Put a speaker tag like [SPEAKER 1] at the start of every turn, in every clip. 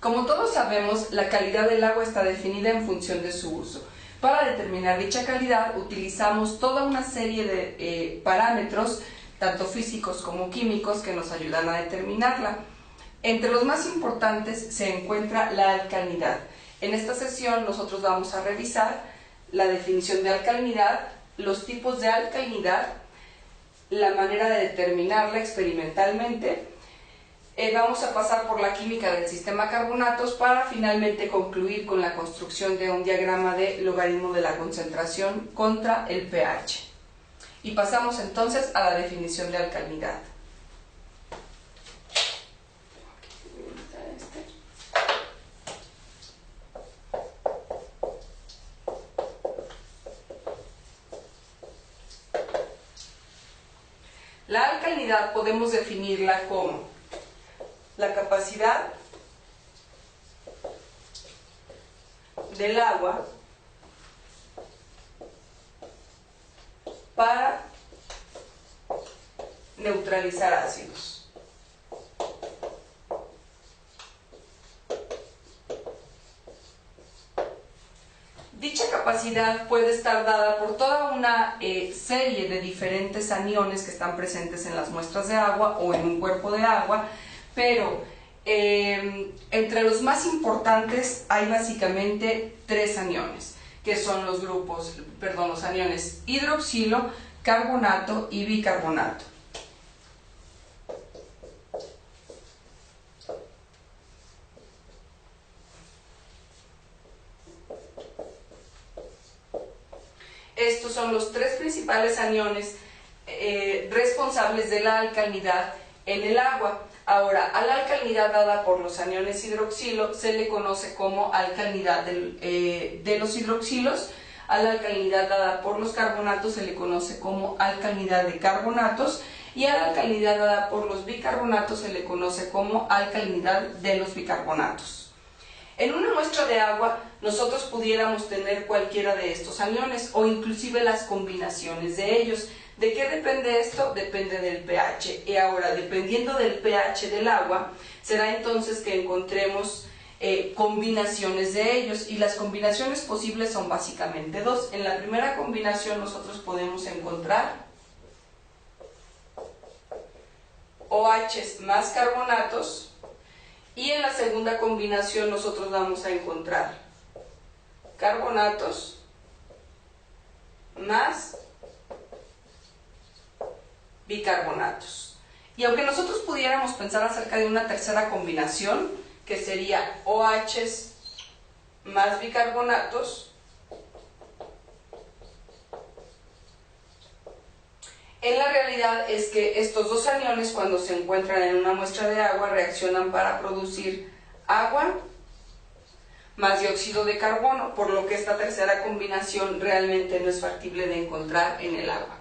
[SPEAKER 1] Como todos sabemos, la calidad del agua está definida en función de su uso. Para determinar dicha calidad utilizamos toda una serie de parámetros, tanto físicos como químicos, que nos ayudan a determinarla. Entre los más importantes se encuentra la alcalinidad. En esta sesión nosotros vamos a revisar la definición de alcalinidad, los tipos de alcalinidad, la manera de determinarla experimentalmente. Vamos a pasar por la química del sistema carbonatos para finalmente concluir con la construcción de un diagrama de logaritmo de la concentración contra el pH. Y pasamos entonces a la definición de alcalinidad. La alcalinidad podemos definirla como la capacidad del agua para neutralizar ácidos. Dicha capacidad puede estar dada por toda una serie de diferentes aniones que están presentes en las muestras de agua o en un cuerpo de agua, pero entre los más importantes hay básicamente tres aniones, que son los aniones hidroxilo, carbonato y bicarbonato. Estos son los tres principales aniones responsables de la alcalinidad en el agua. Ahora, a la alcalinidad dada por los aniones hidroxilo se le conoce como alcalinidad de los hidroxilos. A la alcalinidad dada por los carbonatos se le conoce como alcalinidad de carbonatos, y a la alcalinidad dada por los bicarbonatos se le conoce como alcalinidad de los bicarbonatos. En una muestra de agua nosotros pudiéramos tener cualquiera de estos aniones o inclusive las combinaciones de ellos. ¿De qué depende esto? Depende del pH. Y ahora, dependiendo del pH del agua, será entonces que encontremos combinaciones de ellos, y las combinaciones posibles son básicamente dos. En la primera combinación nosotros podemos encontrar OH más carbonatos, y en la segunda combinación nosotros vamos a encontrar carbonatos más bicarbonatos. Y aunque nosotros pudiéramos pensar acerca de una tercera combinación, que sería OH más bicarbonatos, en la realidad es que estos dos aniones, cuando se encuentran en una muestra de agua, reaccionan para producir agua más dióxido de carbono, por lo que esta tercera combinación realmente no es factible de encontrar en el agua.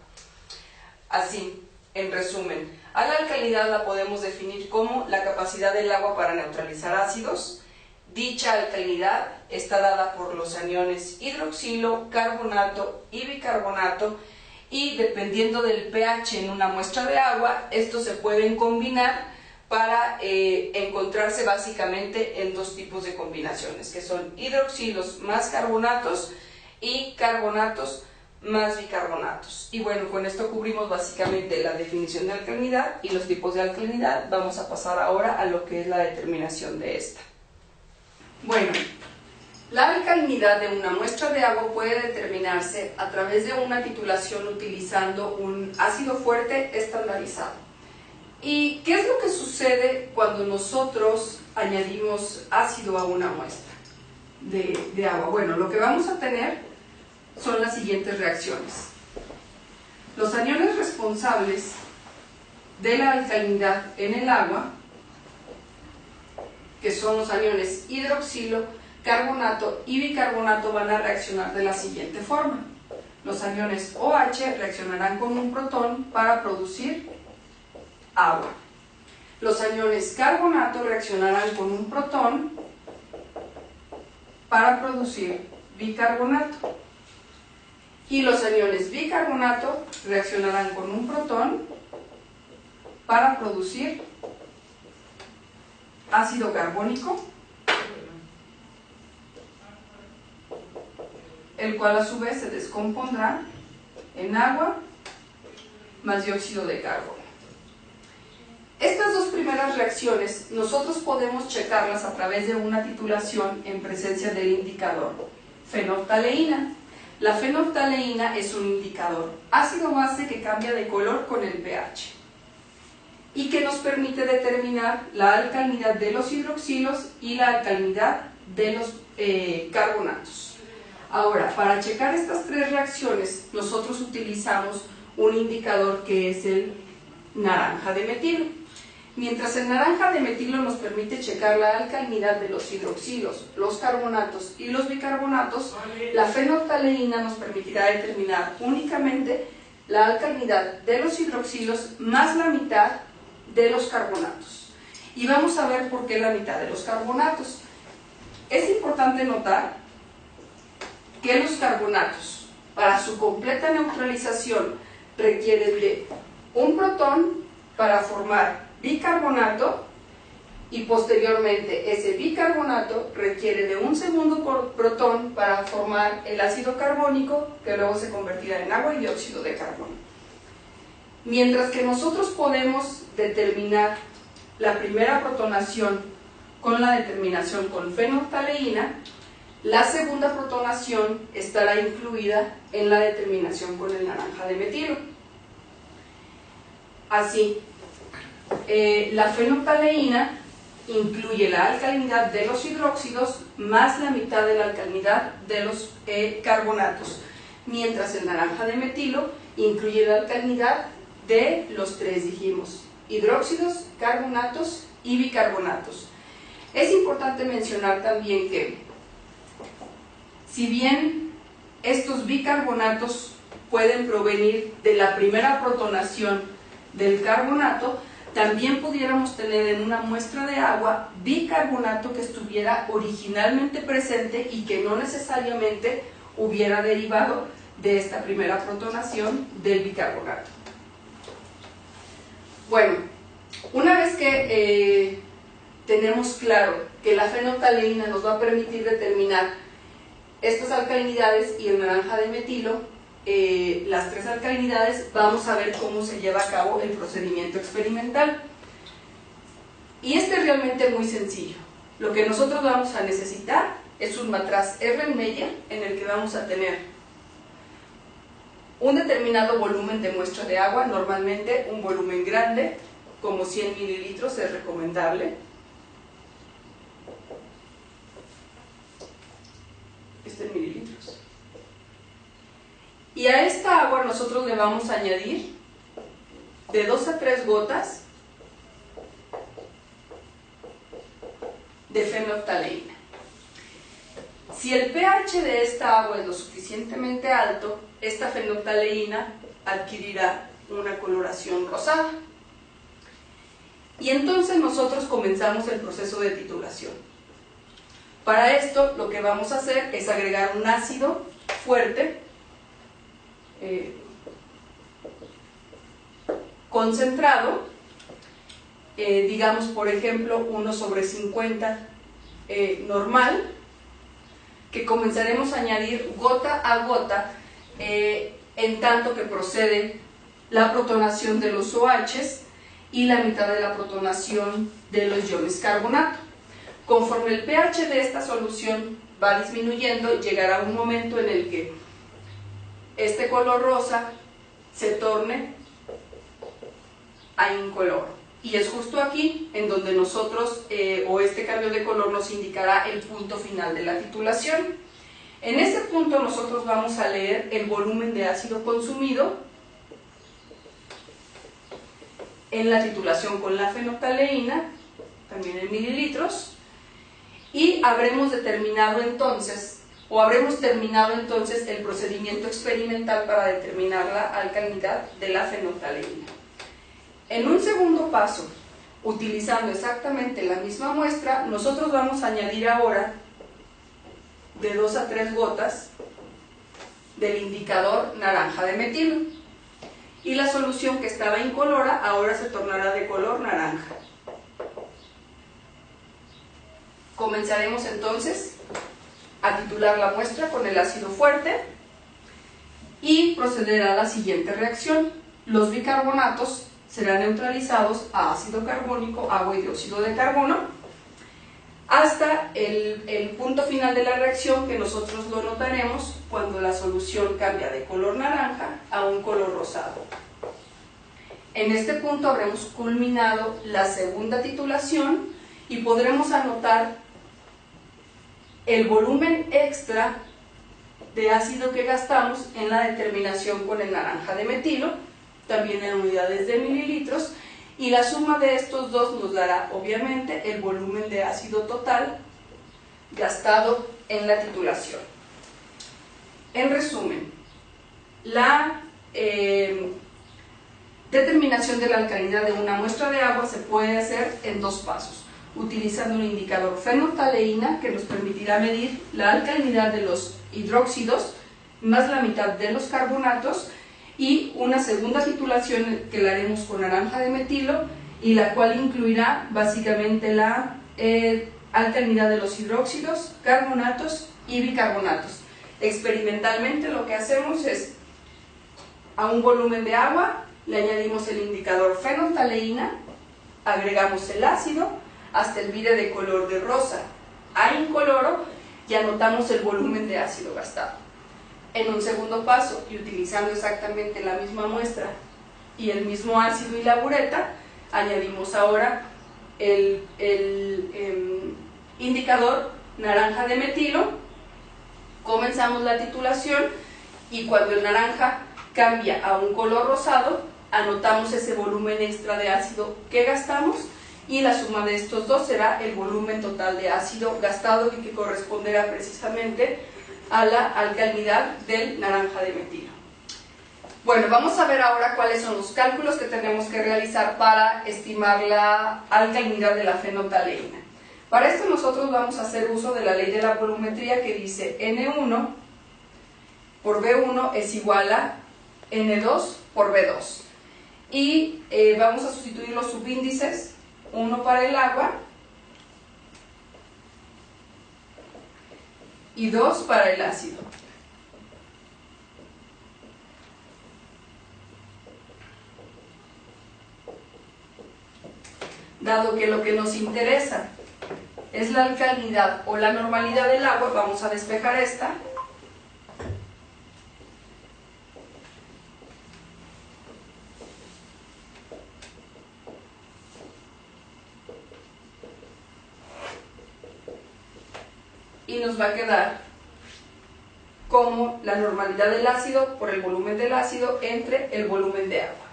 [SPEAKER 1] Así, en resumen, a la alcalinidad la podemos definir como la capacidad del agua para neutralizar ácidos. Dicha alcalinidad está dada por los aniones hidroxilo, carbonato y bicarbonato, y dependiendo del pH en una muestra de agua, estos se pueden combinar para encontrarse básicamente en dos tipos de combinaciones, que son hidroxilos más carbonatos y carbonatos más bicarbonatos. Y bueno, con esto cubrimos básicamente la definición de alcalinidad y los tipos de alcalinidad. Vamos a pasar ahora a lo que es la determinación de esta. Bueno, la alcalinidad de una muestra de agua puede determinarse a través de una titulación utilizando un ácido fuerte estandarizado. ¿Y qué es lo que sucede cuando nosotros añadimos ácido a una muestra de agua? Bueno, lo que vamos a tener son las siguientes reacciones. Los aniones responsables de la alcalinidad en el agua, que son los aniones hidroxilo, carbonato y bicarbonato, van a reaccionar de la siguiente forma. Los aniones OH reaccionarán con un protón para producir agua. Los aniones carbonato reaccionarán con un protón para producir bicarbonato. Y los aniones bicarbonato reaccionarán con un protón para producir ácido carbónico el cual a su vez se descompondrá en agua más dióxido de carbono. Estas dos primeras reacciones nosotros podemos checarlas a través de una titulación en presencia del indicador fenoftaleína. La fenoftaleína es un indicador ácido-base que cambia de color con el pH y que nos permite determinar la alcalinidad de los hidroxilos y la alcalinidad de los carbonatos. Ahora, para checar estas tres reacciones, nosotros utilizamos un indicador que es el naranja de metilo. Mientras el naranja de metilo nos permite checar la alcalinidad de los hidroxilos, los carbonatos y los bicarbonatos, la fenoftaleína nos permitirá determinar únicamente la alcalinidad de los hidroxilos más la mitad de los carbonatos. Y vamos a ver por qué la mitad de los carbonatos. Es importante notar que los carbonatos, para su completa neutralización, requieren de un protón para formar bicarbonato y posteriormente ese bicarbonato requiere de un segundo protón para formar el ácido carbónico que luego se convertirá en agua y dióxido de carbono. Mientras que nosotros podemos determinar la primera protonación con la determinación con fenoftaleína, la segunda protonación estará incluida en la determinación con el naranja de metilo. Así, la fenoftaleína incluye la alcalinidad de los hidróxidos más la mitad de la alcalinidad de los carbonatos, mientras el naranja de metilo incluye la alcalinidad de los tres, dijimos, hidróxidos, carbonatos y bicarbonatos. Es importante mencionar también que, si bien estos bicarbonatos pueden provenir de la primera protonación del carbonato, también pudiéramos tener en una muestra de agua bicarbonato que estuviera originalmente presente y que no necesariamente hubiera derivado de esta primera protonación del bicarbonato. Bueno, una vez que tenemos claro que la fenoftaleína nos va a permitir determinar estas alcalinidades y el naranja de metilo, las tres alcalinidades, vamos a ver cómo se lleva a cabo el procedimiento experimental. Y este es realmente muy sencillo. Lo que nosotros vamos a necesitar es un matraz Erlenmeyer en el que vamos a tener un determinado volumen de muestra de agua, normalmente un volumen grande, como 100 mililitros es recomendable. Este en mililitros. Y a esta agua nosotros le vamos a añadir de 2 a 3 gotas de fenoftaleína. Si el pH de esta agua es lo suficientemente alto, esta fenoftaleína adquirirá una coloración rosada. Y entonces nosotros comenzamos el proceso de titulación. Para esto lo que vamos a hacer es agregar un ácido fuerte, concentrado, digamos por ejemplo 1/50 normal, que comenzaremos a añadir gota a gota en tanto que procede la protonación de los OHs y la mitad de la protonación de los iones carbonato. Conforme el pH de esta solución va disminuyendo, llegará un momento en el que este color rosa se torne a incoloro. Y es justo aquí en donde nosotros, o este cambio de color nos indicará el punto final de la titulación. En ese punto nosotros vamos a leer el volumen de ácido consumido en la titulación con la fenoftaleína, también en mililitros, y habremos determinado entonces, o habremos terminado entonces el procedimiento experimental para determinar la alcalinidad de la fenoftaleína. En un segundo paso, utilizando exactamente la misma muestra, nosotros vamos a añadir ahora de 2 a 3 gotas del indicador naranja de metilo. Y la solución que estaba incolora ahora se tornará de color naranja. Comenzaremos entonces a titular la muestra con el ácido fuerte y procederá a la siguiente reacción. Los bicarbonatos serán neutralizados a ácido carbónico, agua y dióxido de carbono, hasta el punto final de la reacción, que nosotros lo notaremos cuando la solución cambia de color naranja a un color rosado. En este punto habremos culminado la segunda titulación y podremos anotar el volumen extra de ácido que gastamos en la determinación con el naranja de metilo, también en unidades de mililitros, y la suma de estos dos nos dará obviamente el volumen de ácido total gastado en la titulación. En resumen, la determinación de la alcalinidad de una muestra de agua se puede hacer en dos pasos, utilizando un indicador fenolftaleína que nos permitirá medir la alcalinidad de los hidróxidos más la mitad de los carbonatos, y una segunda titulación que la haremos con naranja de metilo y la cual incluirá básicamente la alcalinidad de los hidróxidos, carbonatos y bicarbonatos. Experimentalmente lo que hacemos es, a un volumen de agua le añadimos el indicador fenolftaleína, agregamos el ácido hasta el vide de color de rosa a incoloro y anotamos el volumen de ácido gastado. En un segundo paso, y utilizando exactamente la misma muestra y el mismo ácido y la bureta, añadimos ahora el indicador naranja de metilo, comenzamos la titulación y cuando el naranja cambia a un color rosado, anotamos ese volumen extra de ácido que gastamos y la suma de estos dos será el volumen total de ácido gastado y que corresponderá precisamente a la alcalinidad del naranja de metilo. Bueno, vamos a ver ahora cuáles son los cálculos que tenemos que realizar para estimar la alcalinidad de la fenolftaleína. Para esto nosotros vamos a hacer uso de la ley de la volumetría que dice N1 por B1 es igual a N2 por B2 y vamos a sustituir los subíndices, uno para el agua y 2 para el ácido. Dado que lo que nos interesa es la alcalinidad o la normalidad del agua, vamos a despejar esta. Y nos va a quedar como la normalidad del ácido por el volumen del ácido entre el volumen de agua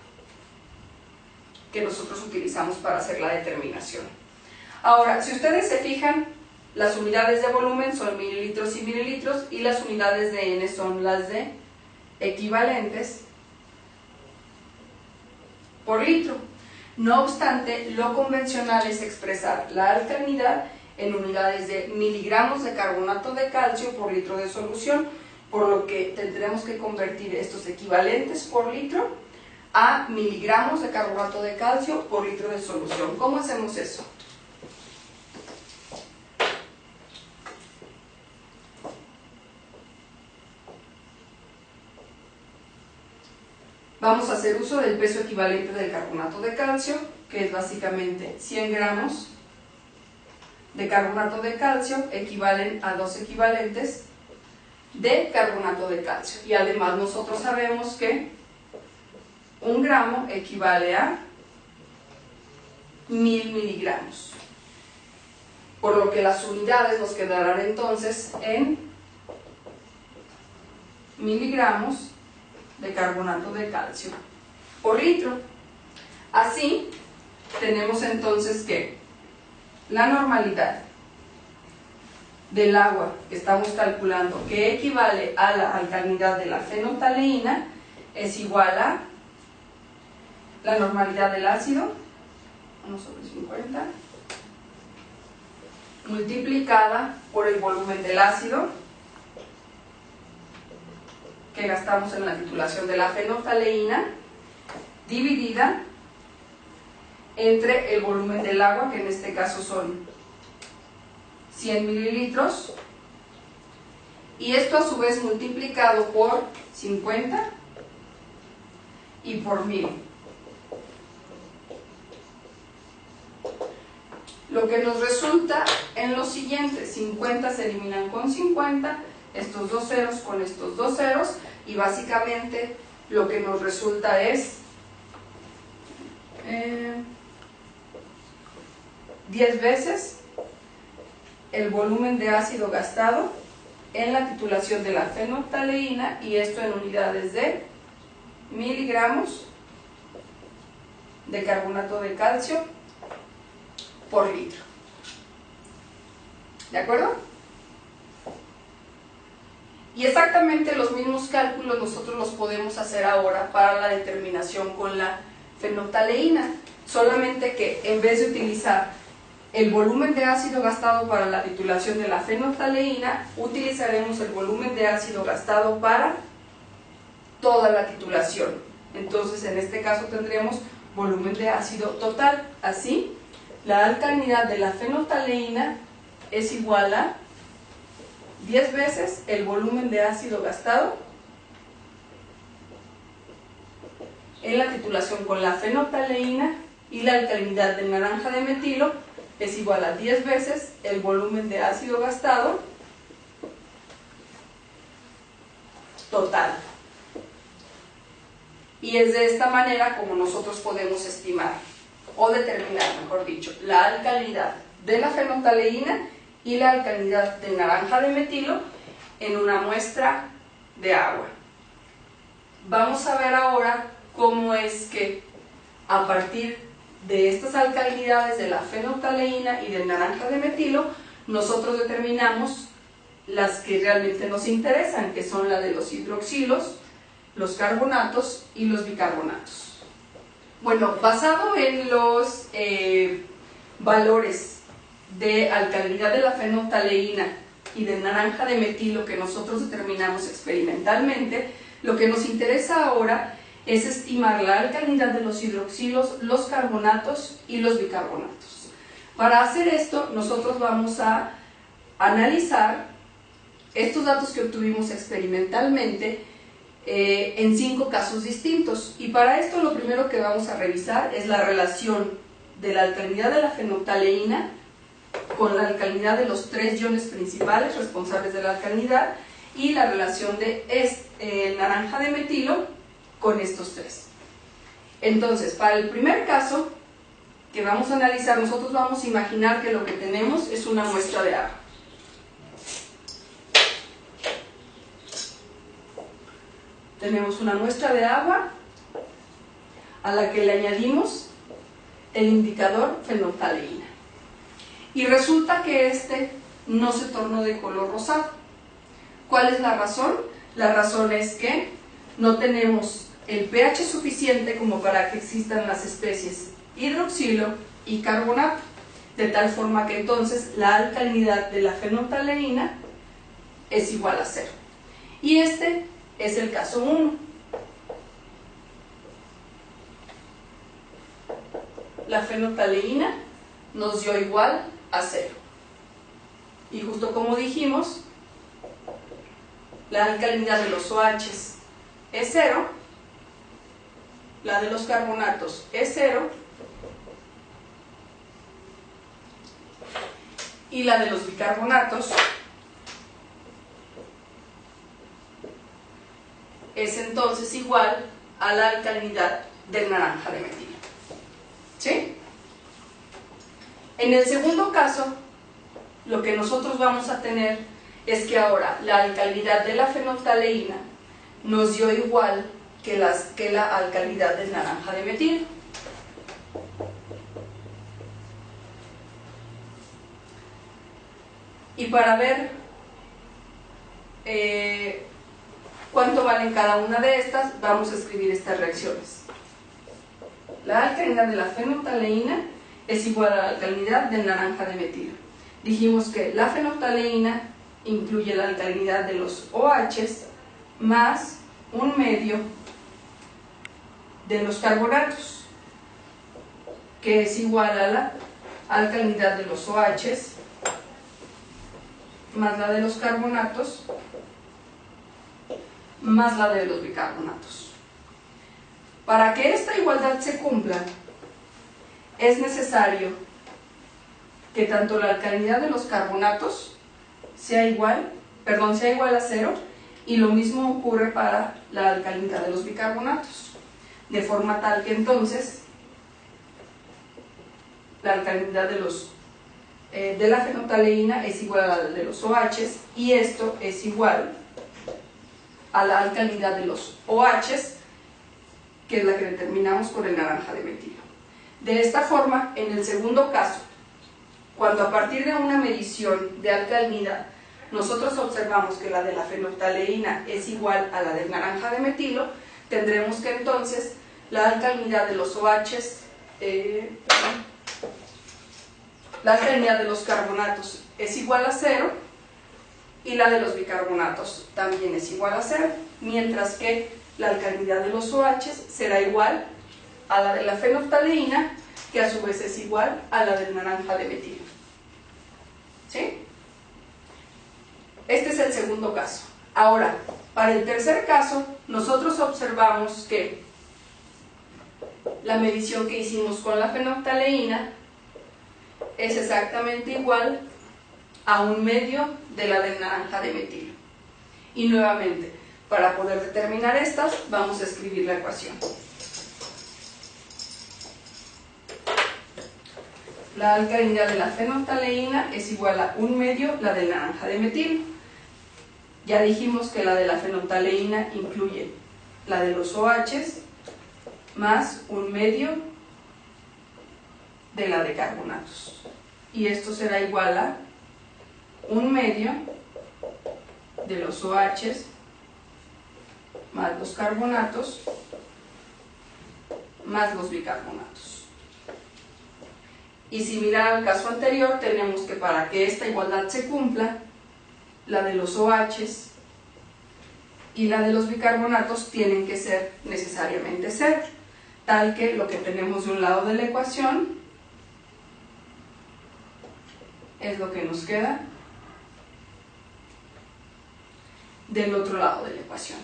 [SPEAKER 1] que nosotros utilizamos para hacer la determinación. Ahora, si ustedes se fijan, las unidades de volumen son mililitros y mililitros y las unidades de N son las de equivalentes por litro. No obstante, lo convencional es expresar la alcalinidad en unidades de miligramos de carbonato de calcio por litro de solución, por lo que tendremos que convertir estos equivalentes por litro a miligramos de carbonato de calcio por litro de solución. ¿Cómo hacemos eso? Vamos a hacer uso del peso equivalente del carbonato de calcio, que es básicamente 100 gramos de carbonato de calcio equivalen a 2 equivalentes de carbonato de calcio. Y además nosotros sabemos que 1 gramo equivale a 1000 miligramos. Por lo que las unidades nos quedarán entonces en miligramos de carbonato de calcio por litro. Así, tenemos entonces que la normalidad del agua que estamos calculando, que equivale a la alcalinidad de la fenolftaleína, es igual a la normalidad del ácido, 1 sobre 50, multiplicada por el volumen del ácido que gastamos en la titulación de la fenolftaleína, dividida entre el volumen del agua, que en este caso son 100 mililitros, y esto a su vez multiplicado por 50 y por 1000. Lo que nos resulta en lo siguiente: 50 se eliminan con 50, estos dos ceros con estos dos ceros, y básicamente lo que nos resulta es 10 veces el volumen de ácido gastado en la titulación de la fenolftaleína, y esto en unidades de miligramos de carbonato de calcio por litro. ¿De acuerdo? Y exactamente los mismos cálculos nosotros los podemos hacer ahora para la determinación con la fenolftaleína, solamente que en vez de utilizar el volumen de ácido gastado para la titulación de la fenolftaleína, utilizaremos el volumen de ácido gastado para toda la titulación. Entonces, en este caso tendremos volumen de ácido total. Así, la alcalinidad de la fenolftaleína es igual a 10 veces el volumen de ácido gastado en la titulación con la fenolftaleína, y la alcalinidad de naranja de metilo es igual a 10 veces el volumen de ácido gastado total. Y es de esta manera como nosotros podemos estimar, o determinar, mejor dicho, la alcalinidad de la fenolftaleína y la alcalinidad de naranja de metilo en una muestra de agua. Vamos a ver ahora cómo es que a partir de estas alcalinidades de la fenolftaleína y del naranja de metilo, nosotros determinamos las que realmente nos interesan, que son la de los hidroxilos, los carbonatos y los bicarbonatos. Bueno, basado en los valores de alcalinidad de la fenolftaleína y del naranja de metilo que nosotros determinamos experimentalmente, lo que nos interesa ahora es estimar la alcalinidad de los hidroxilos, los carbonatos y los bicarbonatos. Para hacer esto, nosotros vamos a analizar estos datos que obtuvimos experimentalmente en 5 casos distintos, y para esto lo primero que vamos a revisar es la relación de la alcalinidad de la fenolftaleína con la alcalinidad de los 3 iones principales responsables de la alcalinidad, y la relación de el naranja de metilo con estos 3. Entonces, para el primer caso que vamos a analizar, nosotros vamos a imaginar que lo que tenemos es una muestra de agua. Tenemos una muestra de agua a la que le añadimos el indicador fenolftaleína. Y resulta que este no se tornó de color rosado. ¿Cuál es la razón? La razón es que no tenemos el pH suficiente como para que existan las especies hidroxilo y carbonato, de tal forma que entonces la alcalinidad de la fenolftaleína es igual a 0. Y este es el caso 1. La fenolftaleína nos dio igual a 0. Y justo como dijimos, la alcalinidad de los OHs es 0, la de los carbonatos es 0, y la de los bicarbonatos es entonces igual a la alcalinidad del naranja de metilo. ¿Sí? En el segundo caso, lo que nosotros vamos a tener es que ahora la alcalinidad de la fenolftaleína nos dio igual que la alcalinidad del naranja de metilo. Y para ver cuánto valen cada una de estas, vamos a escribir estas reacciones. La alcalinidad de la fenolftaleína es igual a la alcalinidad del naranja de metilo. Dijimos que la fenolftaleína incluye la alcalinidad de los OHs más 1/2 de los carbonatos, que es igual a la alcalinidad de los OHs más la de los carbonatos más la de los bicarbonatos. Para que esta igualdad se cumpla, es necesario que tanto la alcalinidad de los carbonatos sea igual a 0, y lo mismo ocurre para la alcalinidad de los bicarbonatos, de forma tal que entonces la alcalinidad de la fenolftaleína es igual a la de los OHs, y esto es igual a la alcalinidad de los OHs, que es la que determinamos con el naranja de metilo. De esta forma, en el segundo caso, cuando a partir de una medición de alcalinidad nosotros observamos que la de la fenolftaleína es igual a la del naranja de metilo, tendremos que entonces la alcalinidad de los OHs, la alcalinidad de los carbonatos es igual a 0, y la de los bicarbonatos también es igual a 0, mientras que la alcalinidad de los OHs será igual a la de la fenolftaleína, que a su vez es igual a la del naranja de metilo. ¿Sí? Este es el segundo caso. Ahora, para el tercer caso, nosotros observamos que la medición que hicimos con la fenolftaleína es exactamente igual a 1/2 de la del naranja de metilo. Y nuevamente, para poder determinar estas, vamos a escribir la ecuación. La alcalinidad de la fenolftaleína es igual a 1/2 la del naranja de metilo. Ya dijimos que la de la fenolftaleína incluye la de los OHs más 1/2 de la de carbonatos. Y esto será igual a 1/2 de los OHs más los carbonatos más los bicarbonatos. Y similar al caso anterior, tenemos que para que esta igualdad se cumpla, la de los OHs y la de los bicarbonatos tienen que ser necesariamente 0, tal que lo que tenemos de un lado de la ecuación es lo que nos queda del otro lado de la ecuación.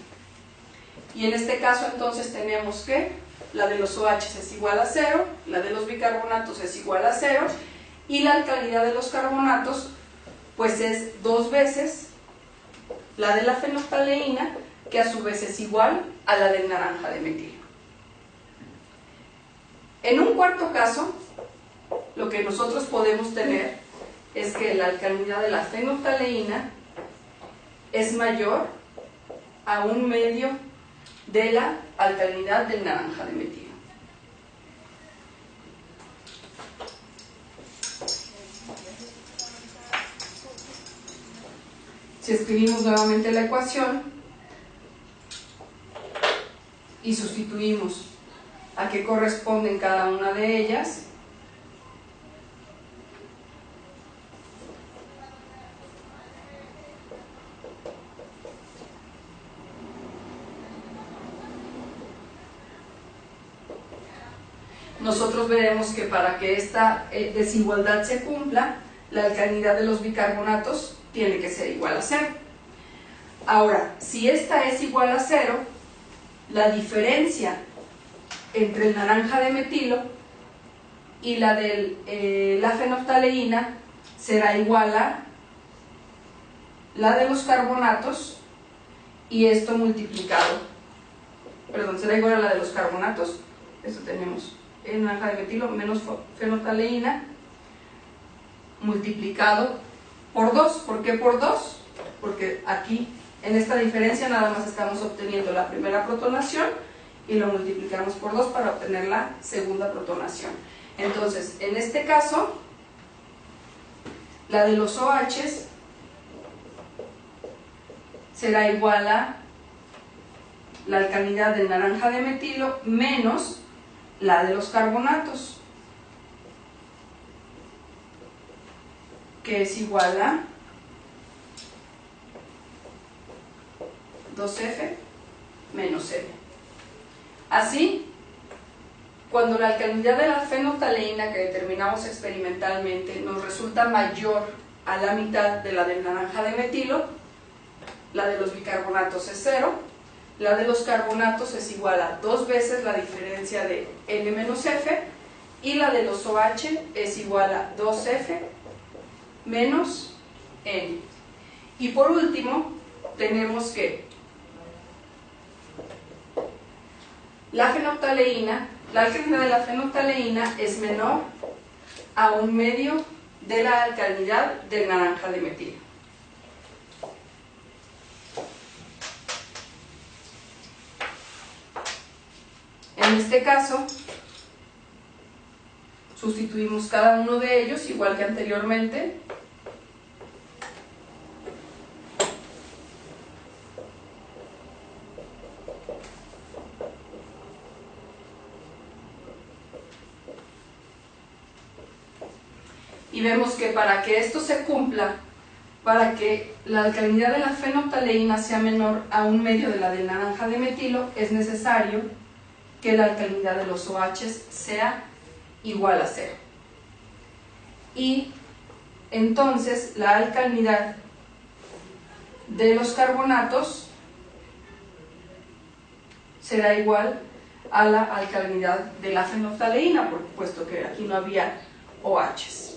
[SPEAKER 1] Y en este caso entonces tenemos que la de los OHs es igual a 0, la de los bicarbonatos es igual a 0, y la alcalinidad de los carbonatos pues es 2 veces la de la fenolftaleína, que a su vez es igual a la del naranja de metilo. En un cuarto caso, lo que nosotros podemos tener es que la alcalinidad de la fenolftaleína es mayor a 1/2 de la alcalinidad del naranja de metilo. Si escribimos nuevamente la ecuación y sustituimos a qué corresponden cada una de ellas, nosotros veremos que para que esta desigualdad se cumpla, la alcalinidad de los bicarbonatos tiene que ser igual a 0. Ahora, si esta es igual a 0, la diferencia entre el naranja de metilo y la de la fenolftaleína será igual a la de los carbonatos, y esto multiplicado, será igual a la de los carbonatos, esto tenemos el naranja de metilo menos fenolftaleína, multiplicado por 2. ¿Por qué por 2? Porque aquí en esta diferencia nada más estamos obteniendo la primera protonación y lo multiplicamos por 2 para obtener la segunda protonación. Entonces, en este caso, la de los OHs será igual a la alcalinidad del naranja de metilo menos la de los carbonatos, que es igual a 2F menos F. Así, cuando la alcalinidad de la fenolftaleína que determinamos experimentalmente nos resulta mayor a la mitad de la del naranja de metilo, la de los bicarbonatos es 0, la de los carbonatos es igual a 2 veces la diferencia de N menos F, y la de los OH es igual a 2F menos N. Y por último, tenemos que la fenolftaleína, la alcalinidad de la fenolftaleína es menor a 1/2 de la alcalinidad del naranja de metilo. En este caso, sustituimos cada uno de ellos igual que anteriormente. Y vemos que para que esto se cumpla, para que la alcalinidad de la fenolftaleína sea menor a 1/2 de la del naranja de metilo, es necesario que la alcalinidad de los OHs sea igual a 0. Y entonces la alcalinidad de los carbonatos será igual a la alcalinidad de la fenolftaleína, puesto que aquí no había OHs.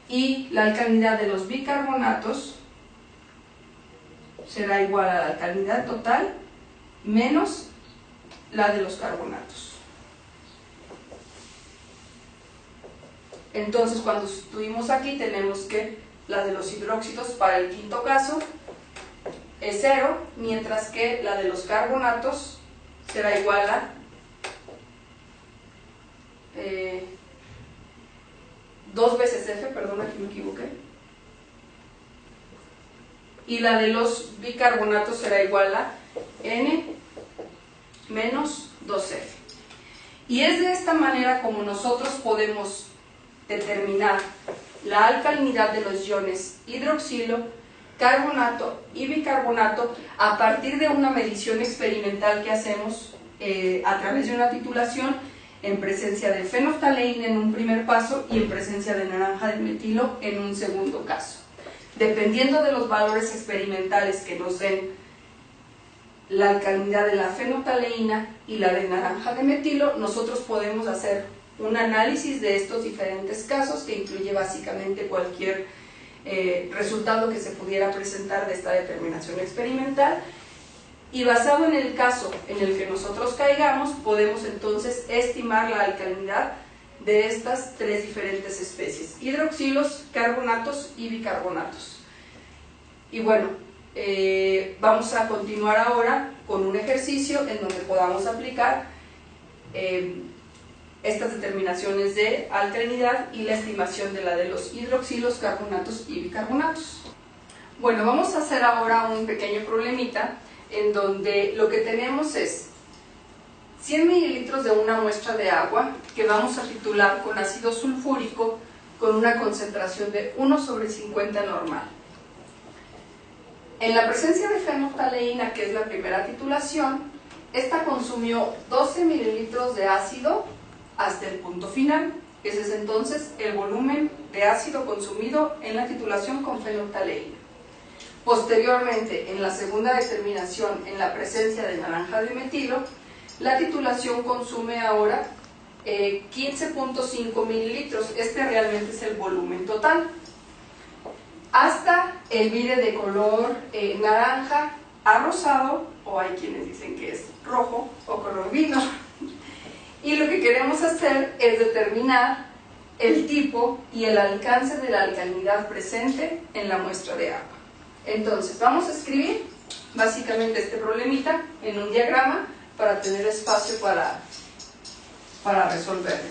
[SPEAKER 1] Y la alcalinidad de los bicarbonatos será igual a la alcalinidad total menos la de los carbonatos. Entonces, cuando sustituimos aquí, tenemos que la de los hidróxidos para el quinto caso es 0, mientras que la de los carbonatos será igual a 2 veces F, perdón, aquí me equivoqué, y la de los bicarbonatos será igual a N menos 2F. Y es de esta manera como nosotros podemos determinar la alcalinidad de los iones hidroxilo, carbonato y bicarbonato a partir de una medición experimental que hacemos a través de una titulación en presencia de fenolftaleína en un primer paso y en presencia de naranja de metilo en un segundo caso. Dependiendo de los valores experimentales que nos den la alcalinidad de la fenolftaleína y la de naranja de metilo, nosotros podemos hacer un análisis de estos diferentes casos que incluye básicamente cualquier resultado que se pudiera presentar de esta determinación experimental, y basado en el caso en el que nosotros caigamos, podemos entonces estimar la alcalinidad de estas 3 diferentes especies: hidroxilos, carbonatos y bicarbonatos. Y bueno, vamos a continuar ahora con un ejercicio en donde podamos aplicar estas determinaciones de alcalinidad y la estimación de la de los hidroxilos, carbonatos y bicarbonatos. Bueno, vamos a hacer ahora un pequeño problemita en donde lo que tenemos es 100 mililitros de una muestra de agua que vamos a titular con ácido sulfúrico con una concentración de 1/50 normal. En la presencia de fenolftaleína, que es la primera titulación, esta consumió 12 mililitros de ácido hasta el punto final. Ese es entonces el volumen de ácido consumido en la titulación con fenolftaleína. Posteriormente, en la segunda determinación, en la presencia de naranja de metilo, la titulación consume ahora 15.5 mililitros. Este realmente es el volumen total, hasta el vide de color naranja a rosado, o hay quienes dicen que es rojo o color vino. Y lo que queremos hacer es determinar el tipo y el alcance de la alcalinidad presente en la muestra de agua. Entonces, vamos a escribir básicamente este problemita en un diagrama para tener espacio para resolverlo.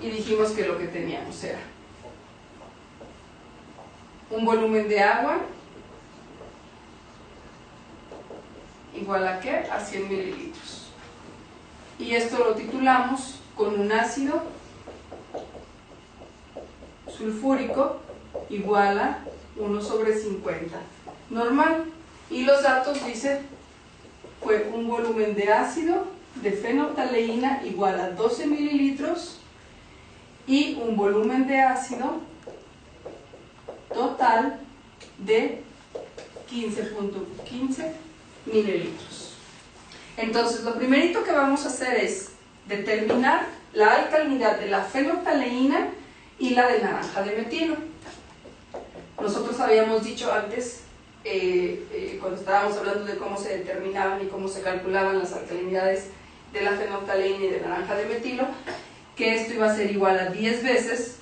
[SPEAKER 1] Y dijimos que lo que teníamos era un volumen de agua igual a ¿qué? A 100 mililitros. Y esto lo titulamos con un ácido sulfúrico igual a 1/50 normal. Y los datos dicen fue un volumen de ácido de fenolftaleína igual a 12 mililitros y un volumen de ácido total de 15.15 mililitros. Entonces, lo primerito que vamos a hacer es determinar la alcalinidad de la fenolftaleína y la de naranja de metilo. Nosotros habíamos dicho antes, cuando estábamos hablando de cómo se determinaban y cómo se calculaban las alcalinidades de la fenolftaleína y de naranja de metilo, que esto iba a ser igual a 10 veces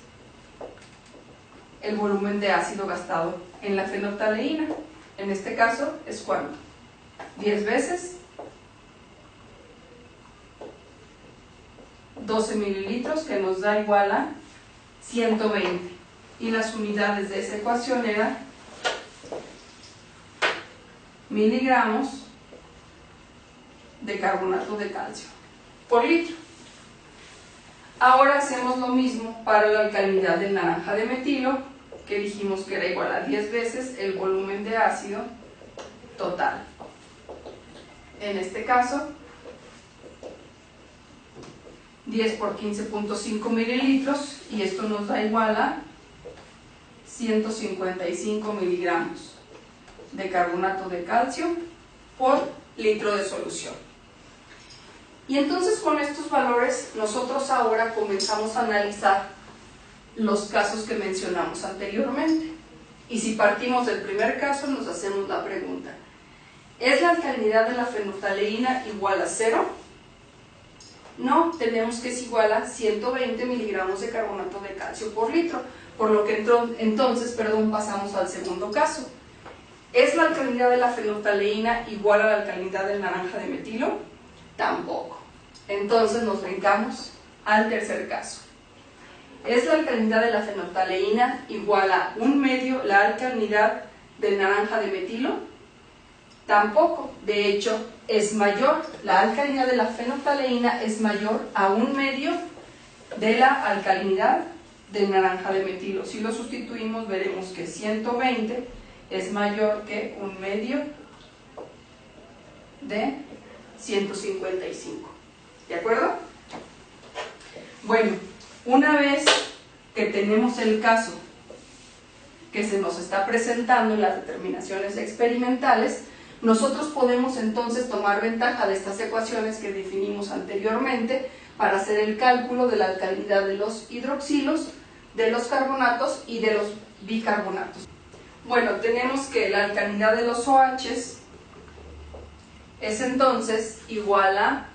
[SPEAKER 1] el volumen de ácido gastado en la fenolftaleína. En este caso, ¿es cuánto? 10 veces 12 mililitros, que nos da igual a 120. Y las unidades de esa ecuación eran miligramos de carbonato de calcio por litro. Ahora hacemos lo mismo para la alcalinidad del naranja de metilo, que dijimos que era igual a 10 veces el volumen de ácido total. En este caso, 10 por 15.5 mililitros, y esto nos da igual a 155 miligramos de carbonato de calcio por litro de solución. Y entonces, con estos valores nosotros ahora comenzamos a analizar los casos que mencionamos anteriormente. Y si partimos del primer caso, nos hacemos la pregunta: ¿es la alcalinidad de la fenolftaleína igual a 0? No, tenemos que es igual a 120 miligramos de carbonato de calcio por litro, por lo que entonces pasamos al segundo caso. ¿Es la alcalinidad de la fenolftaleína igual a la alcalinidad del naranja de metilo? Tampoco. Entonces nos brincamos al tercer caso. ¿Es la alcalinidad de la fenolftaleína igual a 1/2 la alcalinidad del naranja de metilo? Tampoco. De hecho, es mayor. La alcalinidad de la fenolftaleína es mayor a 1/2 de la alcalinidad del naranja de metilo. Si lo sustituimos, veremos que 120 es mayor que 1/2 de 155. ¿De acuerdo? Bueno, una vez que tenemos el caso que se nos está presentando en las determinaciones experimentales, nosotros podemos entonces tomar ventaja de estas ecuaciones que definimos anteriormente para hacer el cálculo de la alcalinidad de los hidroxilos, de los carbonatos y de los bicarbonatos. Bueno, tenemos que la alcalinidad de los OHs es entonces igual a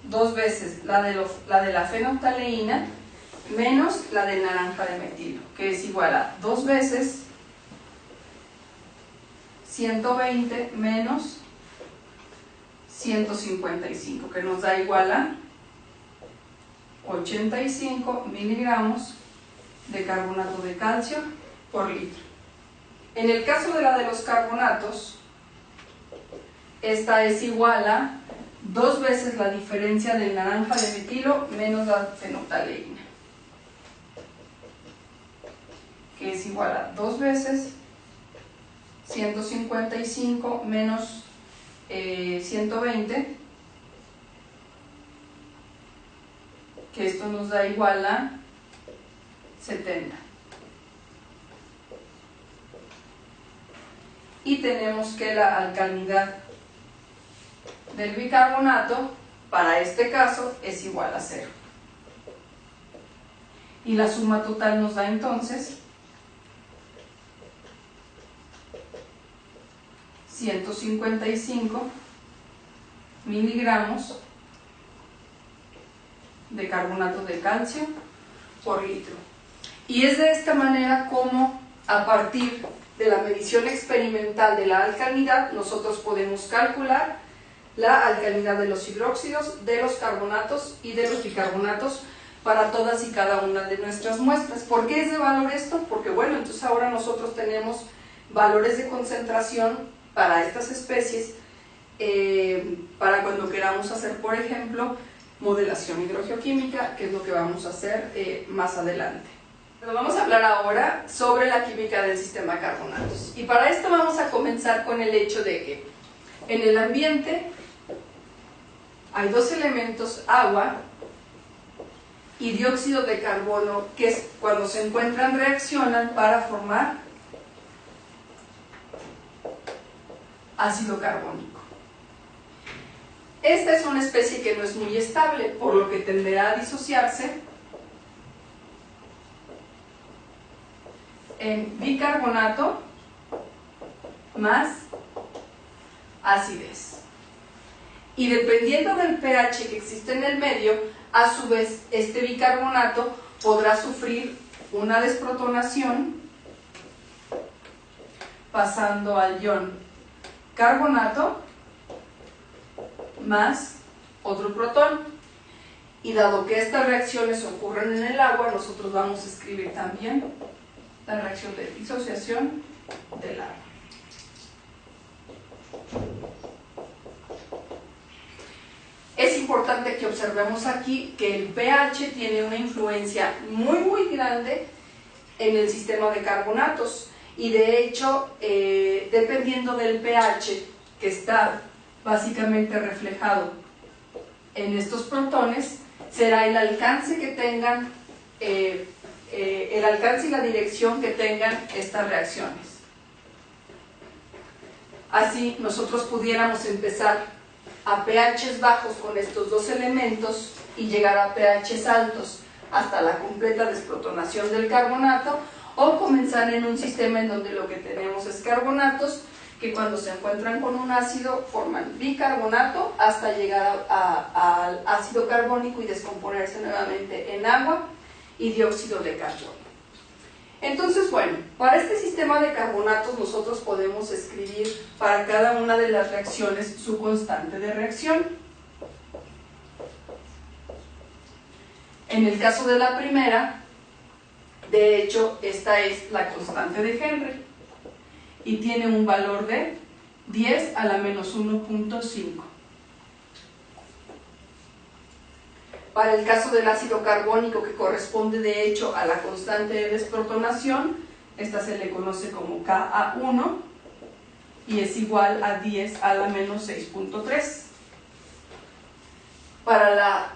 [SPEAKER 1] 2 veces la de la fenolftaleína menos la del naranja de metilo, que es igual a 2 veces 120 menos 155, que nos da igual a 85 miligramos de carbonato de calcio por litro. En el caso de la de los carbonatos, esta es igual a 2 veces la diferencia del naranja de metilo menos la fenolftaleína, que es igual a 2 veces 155 menos 120, que esto nos da igual a 70. Y tenemos que la alcalinidad del bicarbonato para este caso es igual a 0. Y la suma total nos da entonces 155 miligramos de carbonato de calcio por litro. Y es de esta manera como, a partir de la medición experimental de la alcalinidad, nosotros podemos calcular la alcalinidad de los hidróxidos, de los carbonatos y de los bicarbonatos para todas y cada una de nuestras muestras. ¿Por qué es de valor esto? Porque bueno, entonces ahora nosotros tenemos valores de concentración para estas especies, para cuando queramos hacer, por ejemplo, modelación hidrogeoquímica, que es lo que vamos a hacer más adelante. Pero vamos a hablar ahora sobre la química del sistema carbonatos. Y para esto vamos a comenzar con el hecho de que en el ambiente hay 2 elementos, agua y dióxido de carbono, que es cuando se encuentran reaccionan para formar ácido carbónico. Esta es una especie que no es muy estable, por lo que tenderá a disociarse en bicarbonato más acidez. Y dependiendo del pH que existe en el medio, a su vez este bicarbonato podrá sufrir una desprotonación pasando al ion carbonato más otro protón. Y dado que estas reacciones ocurren en el agua, nosotros vamos a escribir también la reacción de disociación del agua. Es importante que observemos aquí que el pH tiene una influencia muy grande en el sistema de carbonatos, y de hecho, dependiendo del pH que está básicamente reflejado en estos protones, será el alcance que tengan, el alcance y la dirección que tengan estas reacciones. Así, nosotros pudiéramos empezar a pHs bajos con estos dos elementos y llegar a pHs altos hasta la completa desprotonación del carbonato, o comenzar en un sistema en donde lo que tenemos es carbonatos que cuando se encuentran con un ácido forman bicarbonato hasta llegar al ácido carbónico y descomponerse nuevamente en agua y dióxido de carbono. Entonces, bueno, para este sistema de carbonatos nosotros podemos escribir para cada una de las reacciones su constante de reacción. En el caso de la primera, de hecho, esta es la constante de Henry y tiene un valor de 10 a la menos 1.5. Para el caso del ácido carbónico, que corresponde de hecho a la constante de desprotonación, esta se le conoce como Ka1 y es igual a 10 a la menos 6.3. Para la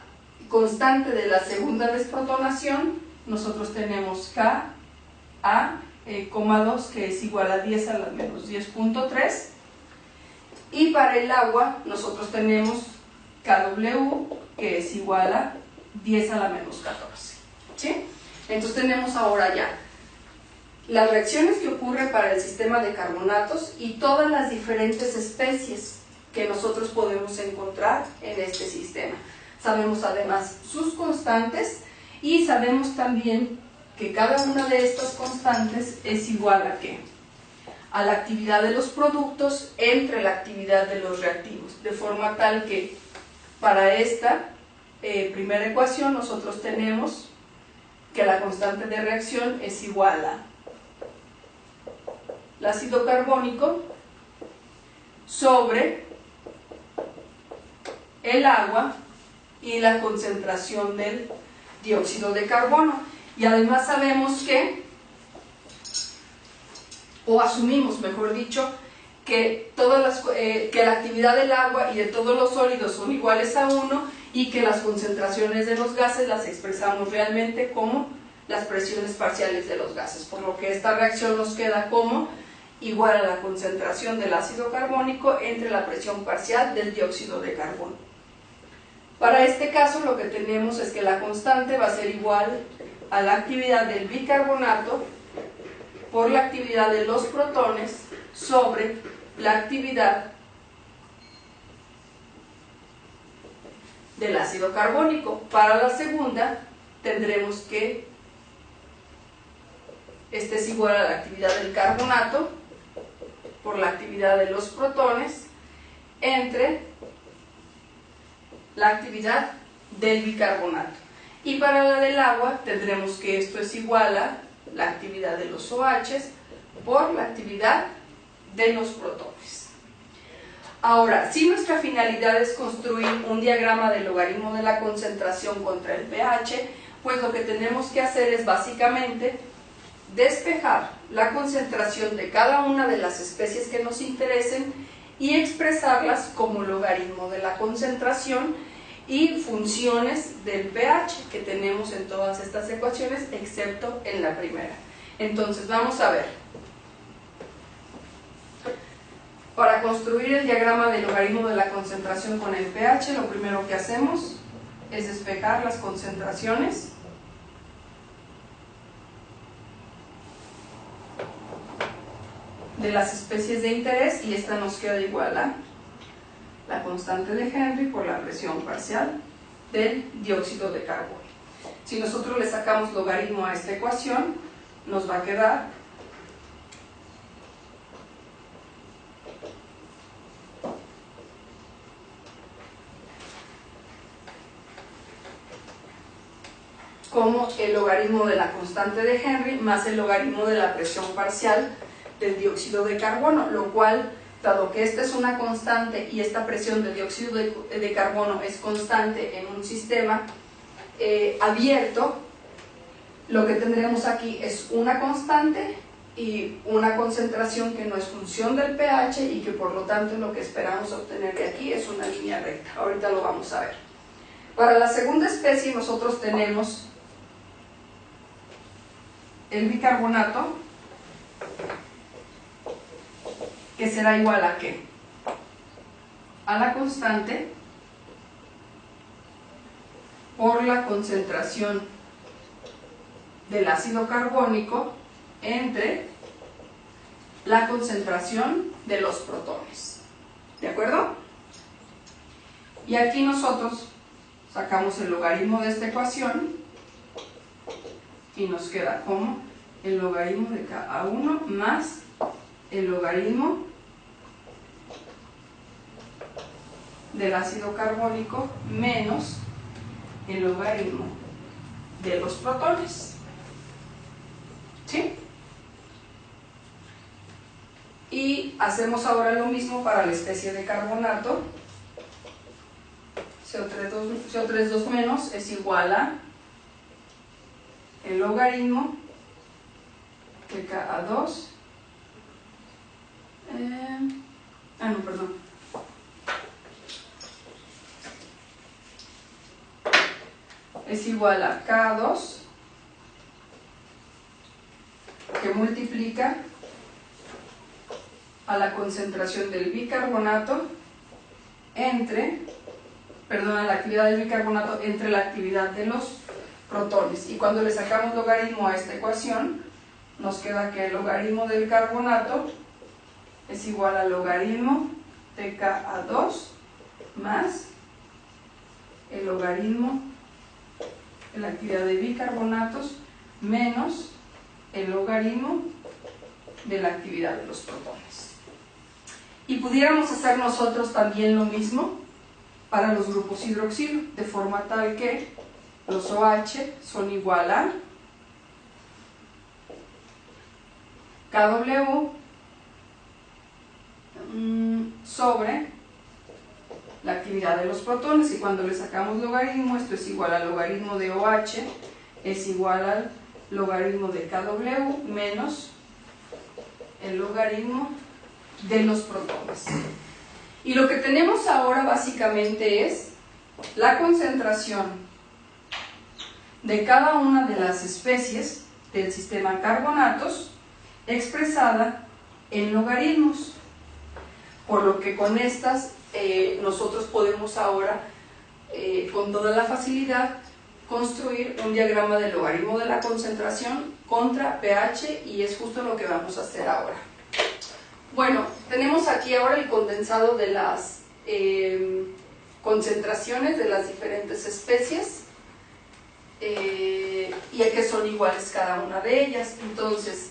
[SPEAKER 1] constante de la segunda desprotonación, nosotros tenemos Ka2, que es igual a 10 a la menos 10.3, y para el agua nosotros tenemos Kw, que es igual a 10 a la menos 14. ¿Sí? Entonces tenemos ahora ya las reacciones que ocurren para el sistema de carbonatos y todas las diferentes especies que nosotros podemos encontrar en este sistema. Sabemos además sus constantes y sabemos también que cada una de estas constantes es igual a ¿qué? A la actividad de los productos entre la actividad de los reactivos, de forma tal que para esta primera ecuación nosotros tenemos que la constante de reacción es igual a el ácido carbónico sobre el agua y la concentración del dióxido de carbono. Y además sabemos que, o asumimos mejor dicho, que la actividad del agua y de todos los sólidos son iguales a 1 y que las concentraciones de los gases las expresamos realmente como las presiones parciales de los gases, por lo que esta reacción nos queda como igual a la concentración del ácido carbónico entre la presión parcial del dióxido de carbono. Para este caso lo que tenemos es que la constante va a ser igual a la actividad del bicarbonato por la actividad de los protones sobre la actividad del ácido carbónico. Para la segunda tendremos que este es igual a la actividad del carbonato por la actividad de los protones entre la actividad del bicarbonato. Y para la del agua tendremos que esto es igual a la actividad de los OHs por la actividad de los protones. Ahora, si nuestra finalidad es construir un diagrama del logaritmo de la concentración contra el pH, pues lo que tenemos que hacer es básicamente despejar la concentración de cada una de las especies que nos interesen y expresarlas como logaritmo de la concentración y funciones del pH que tenemos en todas estas ecuaciones, excepto en la primera. Entonces, vamos a ver. Para construir el diagrama del logaritmo de la concentración con el pH, lo primero que hacemos es despejar las concentraciones de las especies de interés, y esta nos queda igual a la constante de Henry por la presión parcial del dióxido de carbono. Si nosotros le sacamos logaritmo a esta ecuación, nos va a quedar como el logaritmo de la constante de Henry más el logaritmo de la presión parcial del dióxido de carbono, lo cual, dado que esta es una constante y esta presión del dióxido de carbono es constante en un sistema abierto, lo que tendremos aquí es una constante y una concentración que no es función del pH y que por lo tanto lo que esperamos obtener de aquí es una línea recta. Ahorita lo vamos a ver. Para la segunda especie nosotros tenemos el bicarbonato, que será igual a ¿qué? A la constante por la concentración del ácido carbónico entre la concentración de los protones. ¿De acuerdo? Y aquí nosotros sacamos el logaritmo de esta ecuación y nos queda como el logaritmo de Ka1 más el logaritmo del ácido carbónico menos el logaritmo de los protones. ¿Sí? Y hacemos ahora lo mismo para la especie de carbonato. CO3 menos es igual a el logaritmo de Ka2 es igual a K2 que multiplica a la concentración del bicarbonato a la actividad del bicarbonato entre la actividad de los protones. Y cuando le sacamos logaritmo a esta ecuación, nos queda que el logaritmo del carbonato es igual al logaritmo de Ka2 más el logaritmo de la actividad de bicarbonatos menos el logaritmo de la actividad de los protones. Y pudiéramos hacer nosotros también lo mismo para los grupos hidroxilo, de forma tal que los OH son igual a KW sobre la actividad de los protones, y cuando le sacamos logaritmo, esto es igual al logaritmo de OH, es igual al logaritmo de KW menos el logaritmo de los protones. Y lo que tenemos ahora básicamente es la concentración de cada una de las especies del sistema carbonatos expresada en logaritmos, por lo que con estas nosotros podemos ahora con toda la facilidad construir un diagrama del logaritmo de la concentración contra pH, y es justo lo que vamos a hacer ahora. Bueno, tenemos aquí ahora el condensado de las concentraciones de las diferentes especies y a que son iguales cada una de ellas. Entonces,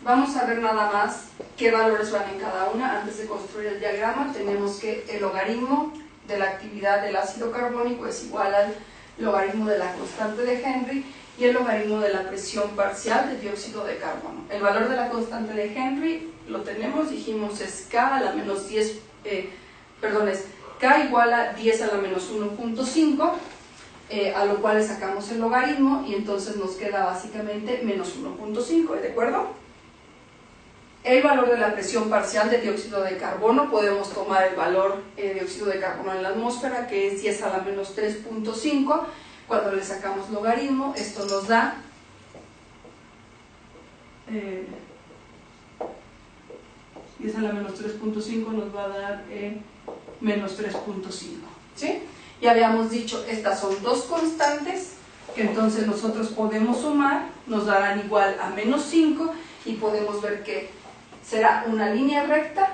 [SPEAKER 1] vamos a ver nada más qué valores van en cada una. Antes de construir el diagrama, tenemos que el logaritmo de la actividad del ácido carbónico es igual al logaritmo de la constante de Henry y el logaritmo de la presión parcial del dióxido de carbono. El valor de la constante de Henry lo tenemos, dijimos, es K a la menos 10, es K igual a 10 a la menos 1.5, a lo cual le sacamos el logaritmo y entonces nos queda básicamente menos 1.5, ¿de acuerdo?
[SPEAKER 2] el valor de la presión parcial de dióxido de carbono. Podemos tomar el valor de dióxido de carbono en la atmósfera, que es 10 a la menos 3.5. Cuando le sacamos logaritmo, esto nos da eh, 10 a la menos 3.5 nos va a dar menos 3.5, ¿sí? Ya habíamos dicho, estas son dos constantes que entonces nosotros podemos sumar, nos darán igual a menos 5, y podemos ver que será una línea recta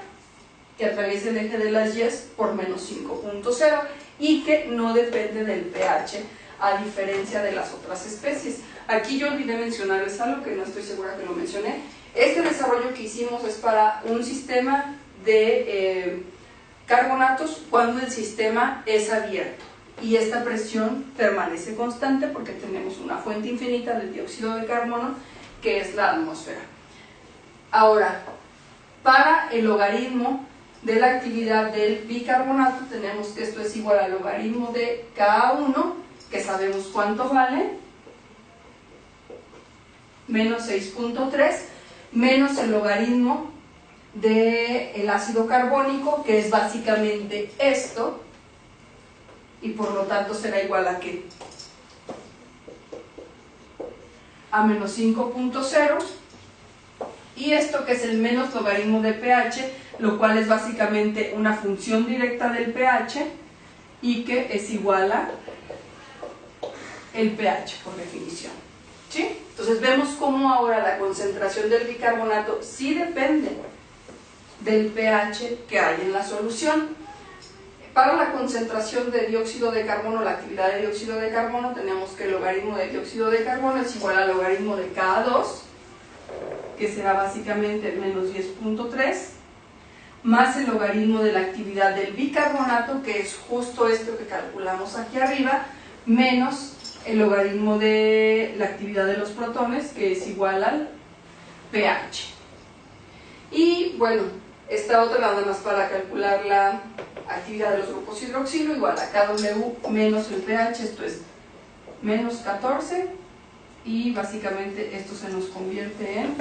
[SPEAKER 2] que atraviesa el eje de las Y por menos 5.0 y que no depende del pH, a diferencia de las otras especies. Aquí yo olvidé mencionarles algo que no estoy segura que lo mencioné. Este desarrollo que hicimos es para un sistema de carbonatos cuando el sistema es abierto y esta presión permanece constante porque tenemos una fuente infinita de dióxido de carbono que es la atmósfera. Ahora, para el logaritmo de la actividad del bicarbonato tenemos que esto es igual al logaritmo de Ka1, que sabemos cuánto vale, menos 6.3, menos el logaritmo del ácido carbónico, que es básicamente esto, y por lo tanto será igual a ¿qué? A menos 5.0, y esto que es el menos logaritmo de pH, lo cual es básicamente una función directa del pH, y que es igual a el pH por definición, ¿sí? Entonces vemos cómo ahora la concentración del bicarbonato sí depende del pH que hay en la solución. Para la concentración de dióxido de carbono, la actividad de dióxido de carbono, tenemos que el logaritmo de dióxido de carbono es igual al logaritmo de Ka2, que será básicamente menos 10.3, más el logaritmo de la actividad del bicarbonato, que es justo esto que calculamos aquí arriba, menos el logaritmo de la actividad de los protones, que es igual al pH. Y bueno, esta otra nada más para calcular la actividad de los grupos hidroxilo, igual a KW menos el pH, esto es menos 14, y básicamente esto se nos convierte en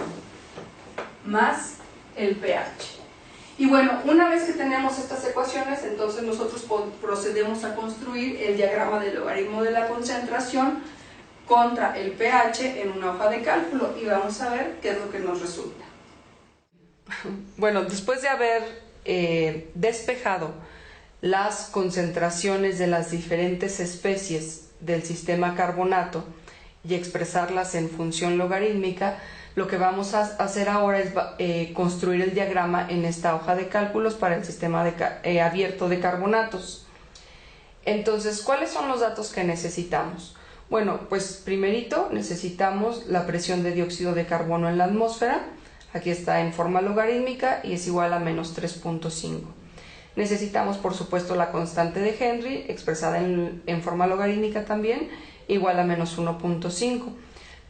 [SPEAKER 2] más el pH. Y bueno, una vez que tenemos estas ecuaciones, entonces nosotros procedemos a construir el diagrama del logaritmo de la concentración contra el pH en una hoja de cálculo, y vamos a ver qué es lo que nos resulta.
[SPEAKER 1] Bueno, después de haber despejado las concentraciones de las diferentes especies del sistema carbonato y expresarlas en función logarítmica, lo que vamos a hacer ahora es construir el diagrama en esta hoja de cálculos para el sistema abierto de carbonatos. Entonces, ¿cuáles son los datos que necesitamos? Bueno, pues primerito necesitamos la presión de dióxido de carbono en la atmósfera. Aquí está en forma logarítmica y es igual a menos 3.5. Necesitamos, por supuesto, la constante de Henry, expresada en forma logarítmica también, igual a menos 1.5.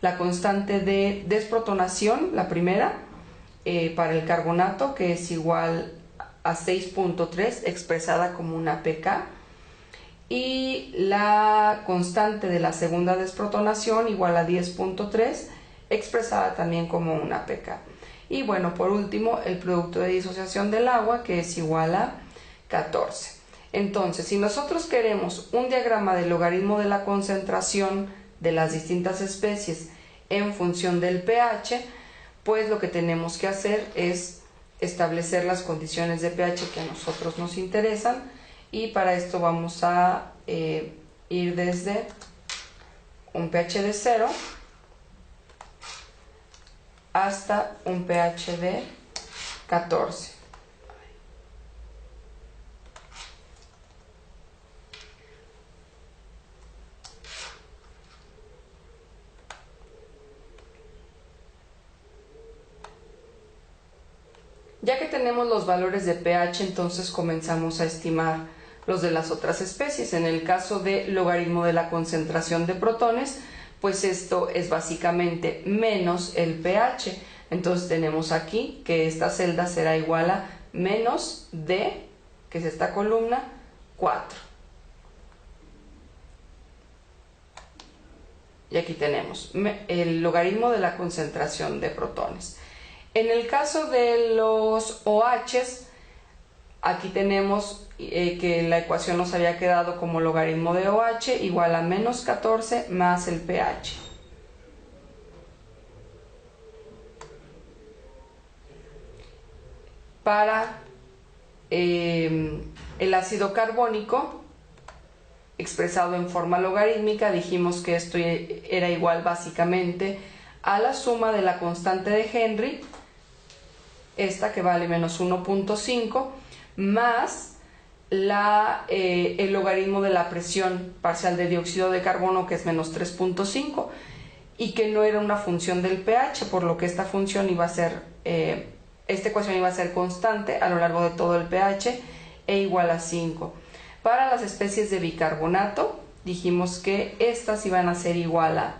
[SPEAKER 1] La constante de desprotonación, la primera, para el carbonato, que es igual a 6.3, expresada como una pK. Y la constante de la segunda desprotonación, igual a 10.3, expresada también como una pK. Y bueno, por último, el producto de disociación del agua, que es igual a 14. Entonces, si nosotros queremos un diagrama del logaritmo de la concentración de las distintas especies en función del pH, pues lo que tenemos que hacer es establecer las condiciones de pH que a nosotros nos interesan, y para esto vamos a ir desde un pH de 0 hasta un pH de 14. Ya que tenemos los valores de pH, entonces comenzamos a estimar los de las otras especies. En el caso de logaritmo de la concentración de protones, pues esto es básicamente menos el pH. Entonces tenemos aquí que esta celda será igual a menos D, que es esta columna, 4. Y aquí tenemos el logaritmo de la concentración de protones. En el caso de los OHs, aquí tenemos que la ecuación nos había quedado como logaritmo de OH igual a menos 14 más el pH. Para el ácido carbónico, expresado en forma logarítmica, dijimos que esto era igual básicamente a la suma de la constante de Henry, esta que vale menos 1.5, más el logaritmo de la presión parcial de dióxido de carbono, que es menos 3.5, y que no era una función del pH, por lo que esta función iba a ser, esta ecuación iba a ser constante a lo largo de todo el pH e igual a 5. Para las especies de bicarbonato, dijimos que estas iban a ser igual a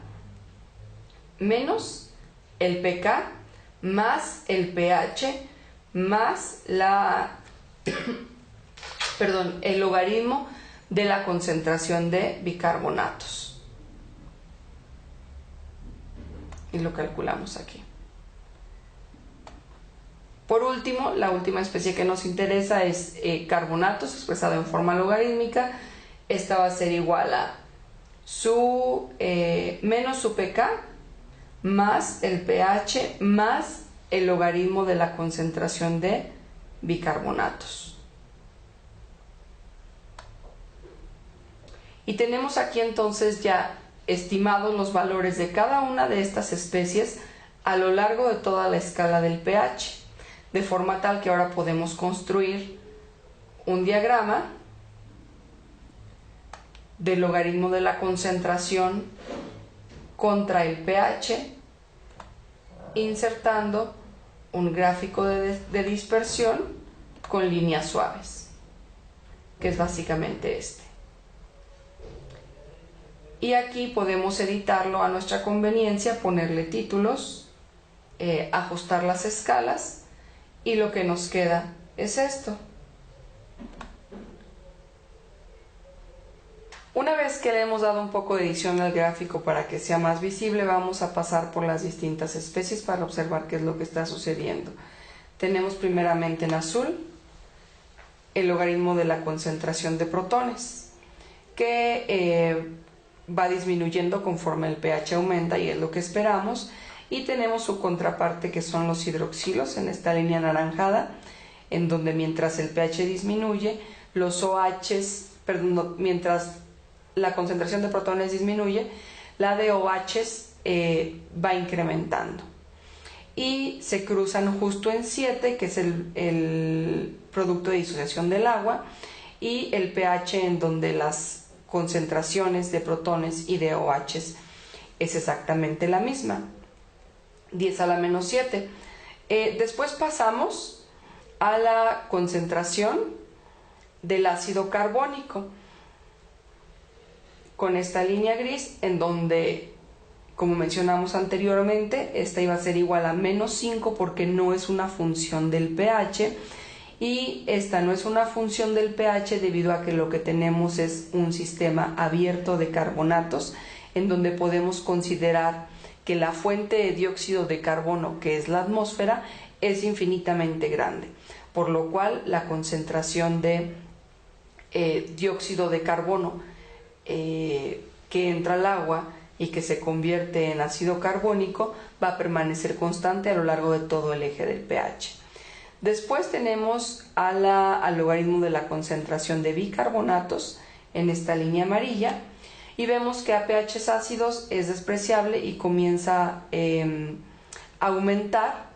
[SPEAKER 1] menos el pK más el pH más el logaritmo de la concentración de bicarbonatos. Y lo calculamos aquí. Por último, la última especie que nos interesa es carbonatos, expresado en forma logarítmica. Esta va a ser igual a menos su pK más el pH más el logaritmo de la concentración de bicarbonatos. Y tenemos aquí entonces ya estimados los valores de cada una de estas especies a lo largo de toda la escala del pH, de forma tal que ahora podemos construir un diagrama del logaritmo de la concentración contra el pH, insertando un gráfico de dispersión con líneas suaves, que es básicamente este. Y aquí podemos editarlo a nuestra conveniencia, ponerle títulos, ajustar las escalas, y lo que nos queda es esto. Una vez que le hemos dado un poco de edición al gráfico para que sea más visible, vamos a pasar por las distintas especies para observar qué es lo que está sucediendo. Tenemos primeramente en azul el logaritmo de la concentración de protones, que va disminuyendo conforme el pH aumenta, y es lo que esperamos. Y tenemos su contraparte, que son los hidroxilos, en esta línea anaranjada, en donde mientras el pH disminuye, los OHs, mientras la concentración de protones disminuye, la de OHs va incrementando. Y se cruzan justo en 7, que es el producto de disociación del agua, y el pH en donde las concentraciones de protones y de OHs es exactamente la misma, 10 a la menos 7. Después pasamos a la concentración del ácido carbónico, con esta línea gris, en donde, como mencionamos anteriormente, esta iba a ser igual a menos 5 porque no es una función del pH, y esta no es una función del pH debido a que lo que tenemos es un sistema abierto de carbonatos, en donde podemos considerar que la fuente de dióxido de carbono, que es la atmósfera, es infinitamente grande, por lo cual la concentración de dióxido de carbono que entra al agua y que se convierte en ácido carbónico va a permanecer constante a lo largo de todo el eje del pH. Después tenemos al logaritmo de la concentración de bicarbonatos en esta línea amarilla, y vemos que a pHs ácidos es despreciable y comienza a aumentar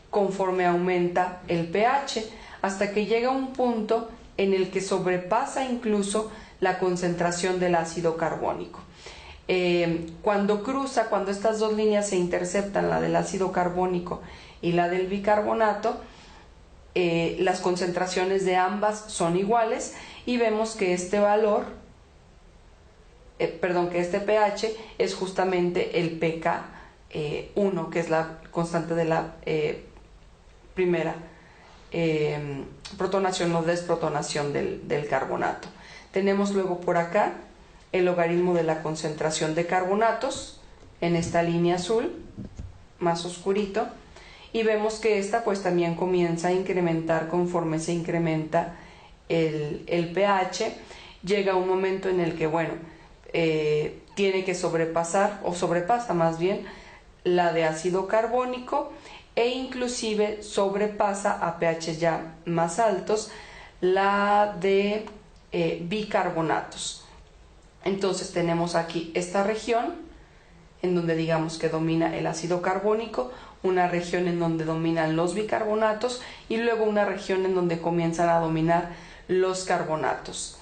[SPEAKER 1] conforme aumenta el pH, hasta que llega a un punto en el que sobrepasa incluso la concentración del ácido carbónico. Cuando estas dos líneas se interceptan, la del ácido carbónico y la del bicarbonato, las concentraciones de ambas son iguales, y vemos que este pH es justamente el pK1, que es la constante de la primera protonación o desprotonación del carbonato. Tenemos luego por acá el logaritmo de la concentración de carbonatos en esta línea azul más oscurito, y vemos que esta pues también comienza a incrementar conforme se incrementa el pH. Llega un momento en el que, bueno, tiene que sobrepasar, o sobrepasa más bien, la de ácido carbónico, e inclusive sobrepasa a pH ya más altos la de bicarbonatos. Entonces tenemos aquí esta región en donde digamos que domina el ácido carbónico, una región en donde dominan los bicarbonatos y luego una región en donde comienzan a dominar los carbonatos.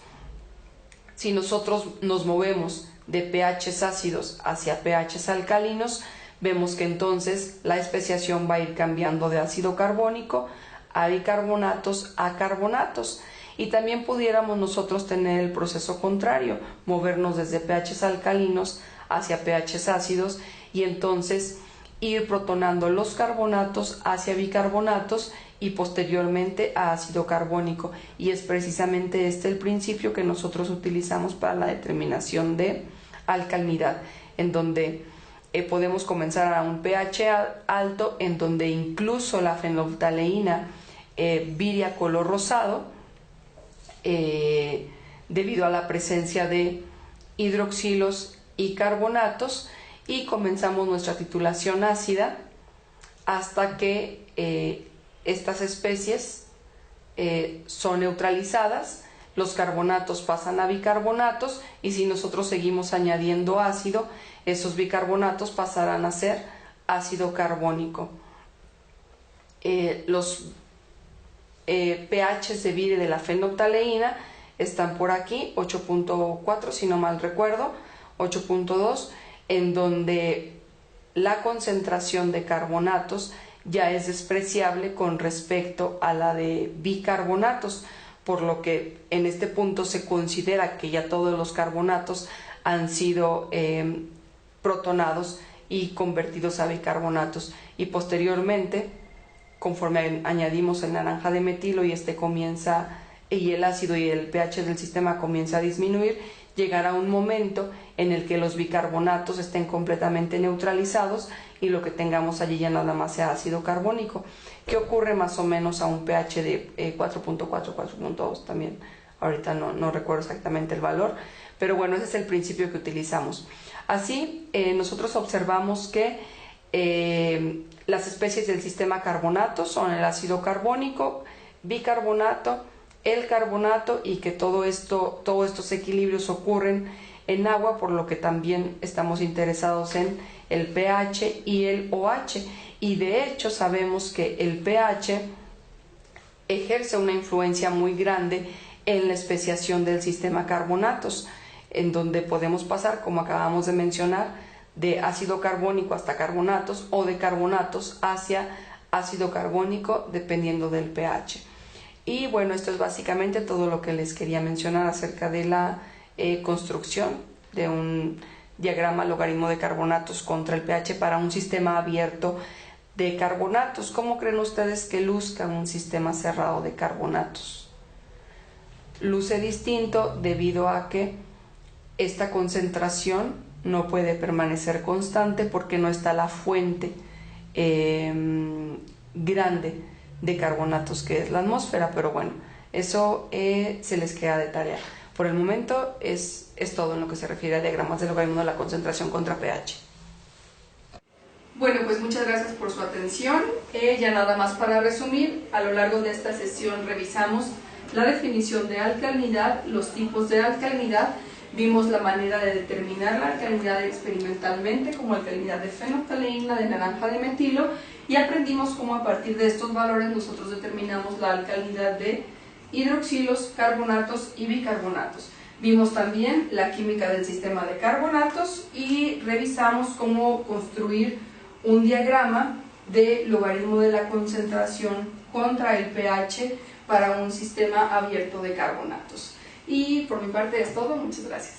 [SPEAKER 1] Si nosotros nos movemos de pHs ácidos hacia pHs alcalinos, vemos que entonces la especiación va a ir cambiando de ácido carbónico a bicarbonatos a carbonatos. Y también pudiéramos nosotros tener el proceso contrario, movernos desde pHs alcalinos hacia pHs ácidos y entonces ir protonando los carbonatos hacia bicarbonatos y posteriormente a ácido carbónico. Y es precisamente este el principio que nosotros utilizamos para la determinación de alcalinidad, en donde podemos comenzar a un pH alto, en donde incluso la fenolftaleína vire a color rosado, debido a la presencia de hidroxilos y carbonatos, y comenzamos nuestra titulación ácida hasta que estas especies son neutralizadas, los carbonatos pasan a bicarbonatos y si nosotros seguimos añadiendo ácido, esos bicarbonatos pasarán a ser ácido carbónico. Los pHs de vire de la fenolftaleína están por aquí, 8.4 si no mal recuerdo, 8.2, en donde la concentración de carbonatos ya es despreciable con respecto a la de bicarbonatos, por lo que en este punto se considera que ya todos los carbonatos han sido protonados y convertidos a bicarbonatos, y posteriormente, conforme añadimos el naranja de metilo y y el ácido y el pH del sistema comienza a disminuir, llegará un momento en el que los bicarbonatos estén completamente neutralizados y lo que tengamos allí ya nada más sea ácido carbónico, que ocurre más o menos a un pH de 4.4, 4.2 también. Ahorita no recuerdo exactamente el valor, pero bueno, ese es el principio que utilizamos. Así, nosotros observamos que las especies del sistema carbonato son el ácido carbónico, bicarbonato, el carbonato, y que todos estos equilibrios ocurren en agua, por lo que también estamos interesados en el pH y el OH. Y de hecho sabemos que el pH ejerce una influencia muy grande en la especiación del sistema carbonatos, en donde podemos pasar, como acabamos de mencionar, de ácido carbónico hasta carbonatos o de carbonatos hacia ácido carbónico dependiendo del pH. Y bueno, esto es básicamente todo lo que les quería mencionar acerca de la construcción de un diagrama logaritmo de carbonatos contra el pH para un sistema abierto de carbonatos. ¿Cómo creen ustedes que luzca un sistema cerrado de carbonatos? Luce distinto debido a que esta concentración no puede permanecer constante porque no está la fuente grande de carbonatos que es la atmósfera, pero bueno, eso se les queda de tarea. Por el momento es todo en lo que se refiere a diagramas de logaritmo de la concentración contra pH.
[SPEAKER 2] Bueno, pues muchas gracias por su atención. Ya nada más para resumir, a lo largo de esta sesión revisamos la definición de alcalinidad, los tipos de alcalinidad, vimos la manera de determinar la alcalinidad experimentalmente como alcalinidad de fenolftaleína, de naranja de metilo, y aprendimos cómo a partir de estos valores nosotros determinamos la alcalinidad de hidroxilos, carbonatos y bicarbonatos. Vimos también la química del sistema de carbonatos y revisamos cómo construir un diagrama de logaritmo de la concentración contra el pH para un sistema abierto de carbonatos. Y por mi parte es todo, muchas gracias.